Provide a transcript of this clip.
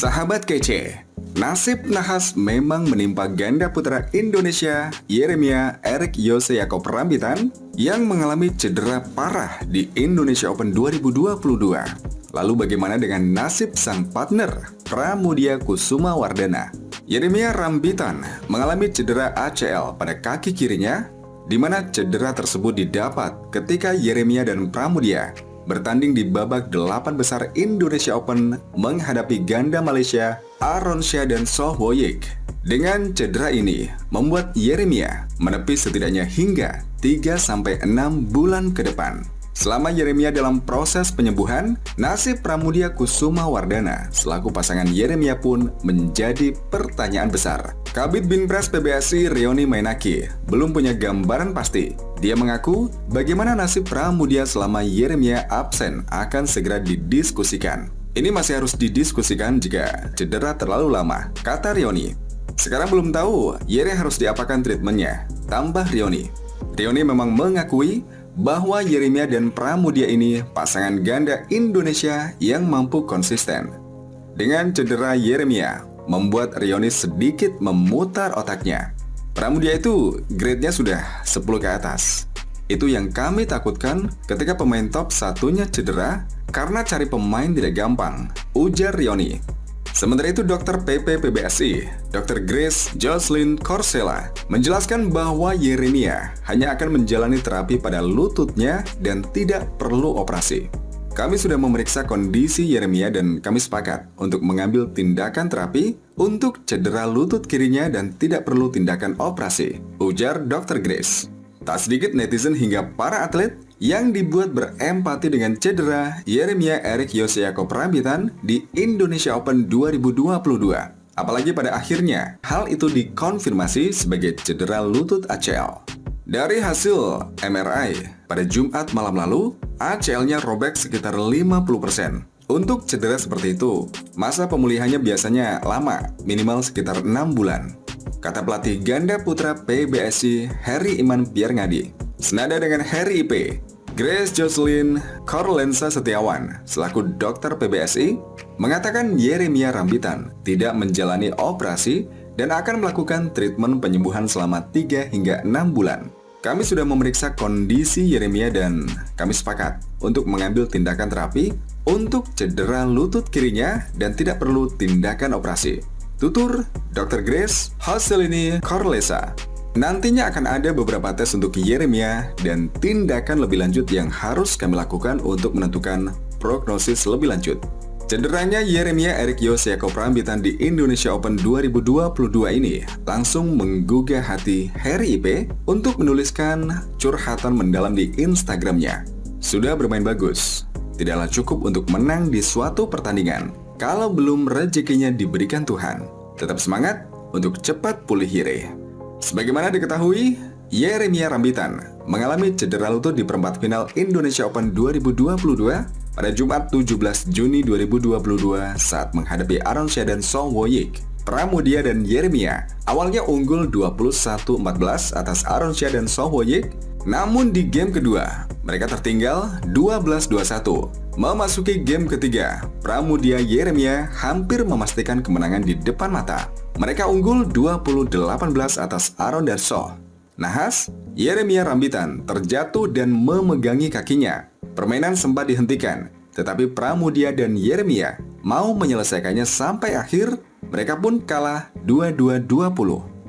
Sahabat kece, nasib nahas memang menimpa ganda putra Indonesia Yeremia Eric Yose Yakob Rambitan yang mengalami cedera parah di Indonesia Open 2022. Lalu bagaimana dengan nasib sang partner Pramudia Kusuma Wardana? Yeremia Rambitan mengalami cedera ACL pada kaki kirinya, di mana cedera tersebut didapat ketika Yeremia dan Pramudia bertanding di babak 8 besar Indonesia Open menghadapi ganda Malaysia Aronsya dan Soh Woyik. Dengan cedera ini, membuat Yeremia menepis setidaknya hingga 3-6 bulan ke depan. Selama Yeremia dalam proses penyembuhan, nasib Pramudia Kusuma Wardana selaku pasangan Yeremia pun menjadi pertanyaan besar. Kabid Binpres PBSI Rioni Mainaki belum punya gambaran pasti. Dia mengaku bagaimana nasib Pramudia selama Yeremia absen akan segera didiskusikan. Ini masih harus didiskusikan jika cedera terlalu lama, kata Rioni. Sekarang belum tahu Yere harus diapakan treatmentnya, tambah Rioni. Rioni memang mengakui bahwa Yeremia dan Pramudia ini pasangan ganda Indonesia yang mampu konsisten. Dengan cedera Yeremia, membuat Rioni sedikit memutar otaknya. Pramudia itu grade-nya sudah 10 ke atas. Itu yang kami takutkan ketika pemain top satunya cedera karena cari pemain tidak gampang, ujar Rioni. Sementara itu Dr. PP PBSI, Dr. Grace Jocelyn Corsella, menjelaskan bahwa Yeremia hanya akan menjalani terapi pada lututnya dan tidak perlu operasi. Kami sudah memeriksa kondisi Yeremia dan kami sepakat untuk mengambil tindakan terapi untuk cedera lutut kirinya dan tidak perlu tindakan operasi, ujar Dr. Grace. Tak sedikit netizen hingga para atlet yang dibuat berempati dengan cedera Yeremia Eric Yose Yakob Rambitan di Indonesia Open 2022. Apalagi pada akhirnya, hal itu dikonfirmasi sebagai cedera lutut ACL. Dari hasil MRI pada Jumat malam lalu, ACL-nya robek sekitar 50%. Untuk cedera seperti itu, masa pemulihannya biasanya lama, minimal sekitar 6 bulan. Kata pelatih ganda putra PBSI Heri Iman Pierngadi. Senada dengan Heri IP, Grace Jocelyn Corlensa Setiawan selaku dokter PBSI mengatakan Yeremia Rambitan tidak menjalani operasi dan akan melakukan treatment penyembuhan selama 3 hingga 6 bulan. Kami sudah memeriksa kondisi Yeremia dan kami sepakat untuk mengambil tindakan terapi untuk cedera lutut kirinya dan tidak perlu tindakan operasi, tutur Dr. Grace Jocelyn Corlensa. Nantinya akan ada beberapa tes untuk Yeremia dan tindakan lebih lanjut yang harus kami lakukan untuk menentukan prognosis lebih lanjut. Cederanya Yeremia Eric Yose Yakob Rambitan di Indonesia Open 2022 ini langsung menggugah hati Heri IP untuk menuliskan curhatan mendalam di Instagramnya. Sudah bermain bagus, tidaklah cukup untuk menang di suatu pertandingan kalau belum rezekinya diberikan Tuhan. Tetap semangat untuk cepat pulih Yere. Sebagaimana diketahui, Yeremia Rambitan mengalami cedera lutut di perempat final Indonesia Open 2022 pada Jumat 17 Juni 2022 saat menghadapi Aronsya dan Soh Woyik. Pramudia dan Yeremia awalnya unggul 21-14 atas Aronsya dan Soh Woyik, namun di game kedua mereka tertinggal 12-21. Memasuki game ketiga, Pramudia Yeremia hampir memastikan kemenangan di depan mata. Mereka unggul 20-18 atas Aron dan Soh. Nahas, Yeremia Rambitan terjatuh dan memegangi kakinya. Permainan sempat dihentikan, tetapi Pramudia dan Yeremia mau menyelesaikannya sampai akhir. Mereka pun kalah 22-20.